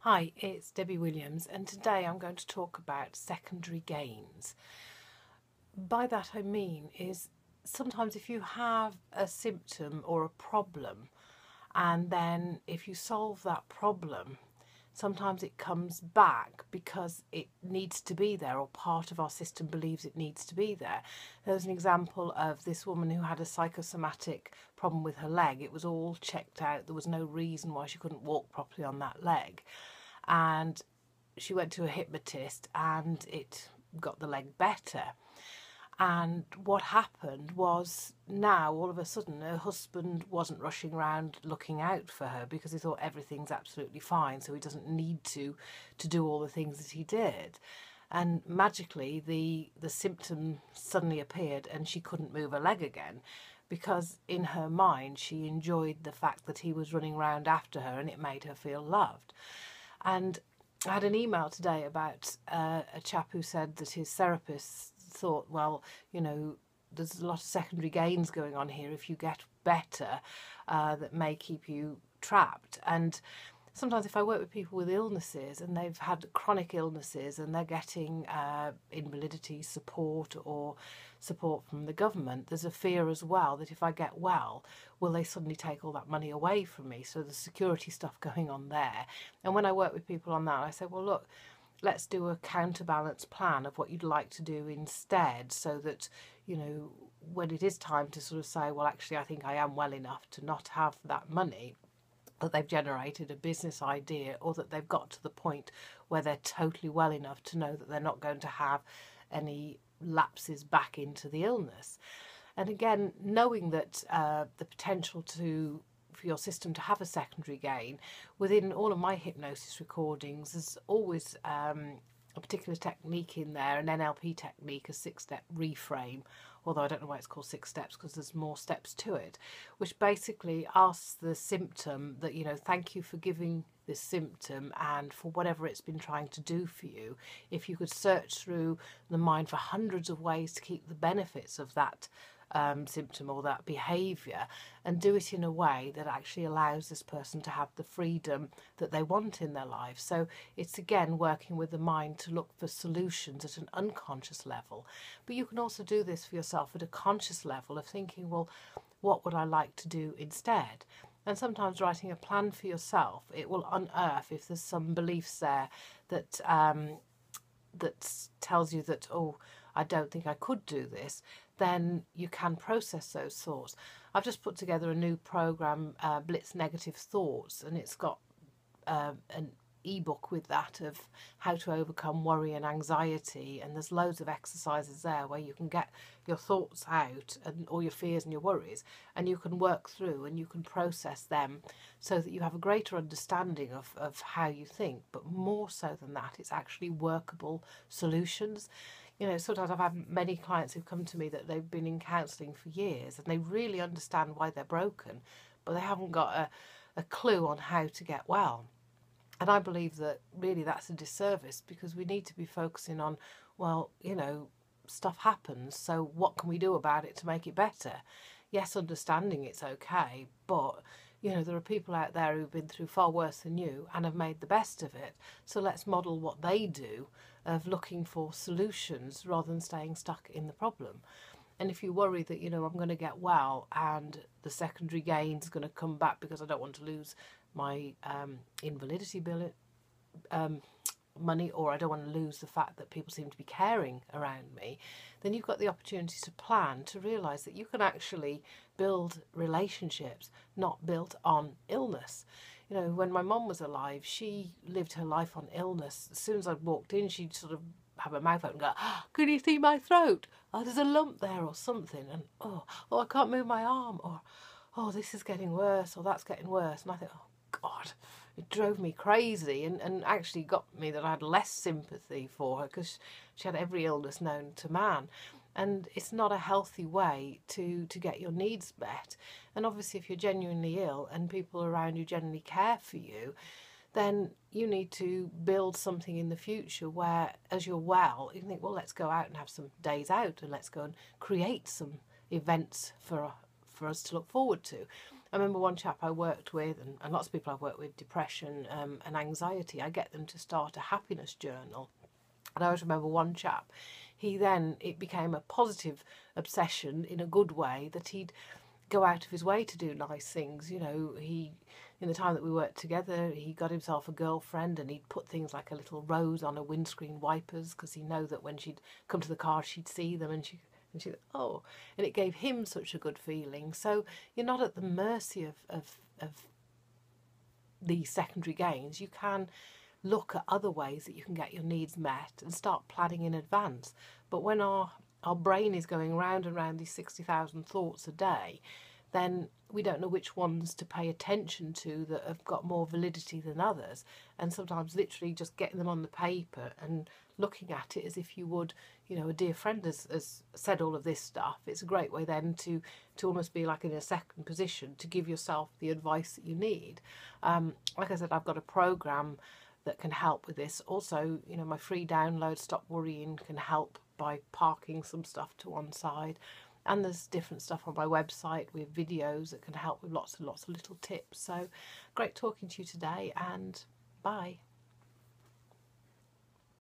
Hi, it's Debbie Williams, and today I'm going to talk about secondary gains. By that I mean is sometimes if you have a symptom or a problem, and then if you solve that problem, sometimes it comes back because it needs to be there, or part of our system believes it needs to be there. There's an example of this woman who had a psychosomatic problem with her leg. It was all checked out. There was no reason why she couldn't walk properly on that leg. And she went to a hypnotist and it got the leg better. And what happened was now all of a sudden her husband wasn't rushing around looking out for her because he thought everything's absolutely fine, so he doesn't need to do all the things that he did. And magically the symptom suddenly appeared and she couldn't move her leg again, because in her mind she enjoyed the fact that he was running around after her and it made her feel loved. And I had an email today about a chap who said that his therapist thought, well, there's a lot of secondary gains going on here if you get better that may keep you trapped. And sometimes if I work with people with illnesses and they've had chronic illnesses and they're getting invalidity support or support from the government, there's a fear as well that if I get well, will they suddenly take all that money away from me? So there's security stuff going on there. And when I work with people on that, I say, well, look, let's do a counterbalance plan of what you'd like to do instead, so that, when it is time to sort of say, well, actually, I think I am well enough to not have that money, that they've generated a business idea, or that they've got to the point where they're totally well enough to know that they're not going to have any lapses back into the illness. And again, knowing that the potential for your system to have a secondary gain, within all of my hypnosis recordings, there's always a particular technique in there, an NLP technique, a 6-step reframe, although I don't know why it's called 6 steps because there's more steps to it, which basically asks the symptom that, thank you for giving this symptom and for whatever it's been trying to do for you. If you could search through the mind for hundreds of ways to keep the benefits of that symptom or that behaviour, and do it in a way that actually allows this person to have the freedom that they want in their life. So it's again working with the mind to look for solutions at an unconscious level. But you can also do this for yourself at a conscious level of thinking, well, what would I like to do instead? And sometimes writing a plan for yourself, it will unearth if there's some beliefs there that that tells you that, oh, I don't think I could do this, then you can process those thoughts. I've just put together a new program, Blitz Negative Thoughts, and it's got an ebook with that of how to overcome worry and anxiety, and there's loads of exercises there where you can get your thoughts out and all your fears and your worries, and you can work through and you can process them so that you have a greater understanding of how you think. But more so than that, it's actually workable solutions. Sometimes I've had many clients who've come to me that they've been in counselling for years and they really understand why they're broken, but they haven't got a clue on how to get well. And I believe that really that's a disservice, because we need to be focusing on, well, stuff happens, so what can we do about it to make it better? Yes, understanding it's okay, but there are people out there who've been through far worse than you and have made the best of it. So let's model what they do of looking for solutions rather than staying stuck in the problem. And if you worry that, I'm going to get well and the secondary gain's going to come back because I don't want to lose my invalidity bill money, or I don't want to lose the fact that people seem to be caring around me, then you've got the opportunity to plan, to realise that you can actually build relationships not built on illness. When my mum was alive, she lived her life on illness. As soon as I'd walked in, she'd sort of have her mouth open and go, oh, can you see my throat? Oh, there's a lump there or something. And oh, I can't move my arm. Or, oh, this is getting worse, or that's getting worse. And I thought, oh, God, it drove me crazy, and actually got me that I had less sympathy for her because she had every illness known to man. And it's not a healthy way to get your needs met. And obviously if you're genuinely ill and people around you genuinely care for you, then you need to build something in the future where, as you're well, you think, well, let's go out and have some days out, and let's go and create some events for us to look forward to. I remember one chap I worked with, and lots of people I've worked with, depression and anxiety, I get them to start a happiness journal. And I always remember one chap, it became a positive obsession in a good way, that he'd go out of his way to do nice things. You know, in the time that we worked together, he got himself a girlfriend, and he'd put things like a little rose on her windscreen wipers, because he know that when she'd come to the car she'd see them, and she oh, and it gave him such a good feeling. So you're not at the mercy of these secondary gains. You can look at other ways that you can get your needs met and start planning in advance. But when our brain is going round and round these 60,000 thoughts a day, then we don't know which ones to pay attention to that have got more validity than others. And sometimes literally just getting them on the paper and looking at it as if you would, you know, a dear friend has said all of this stuff. It's a great way then to almost be like in a second position to give yourself the advice that you need. Like I said, I've got a program that can help with this. Also, you know, my free download, Stop Worrying, can help by parking some stuff to one side. And there's different stuff on my website with videos that can help with lots and lots of little tips. So great talking to you today, and bye.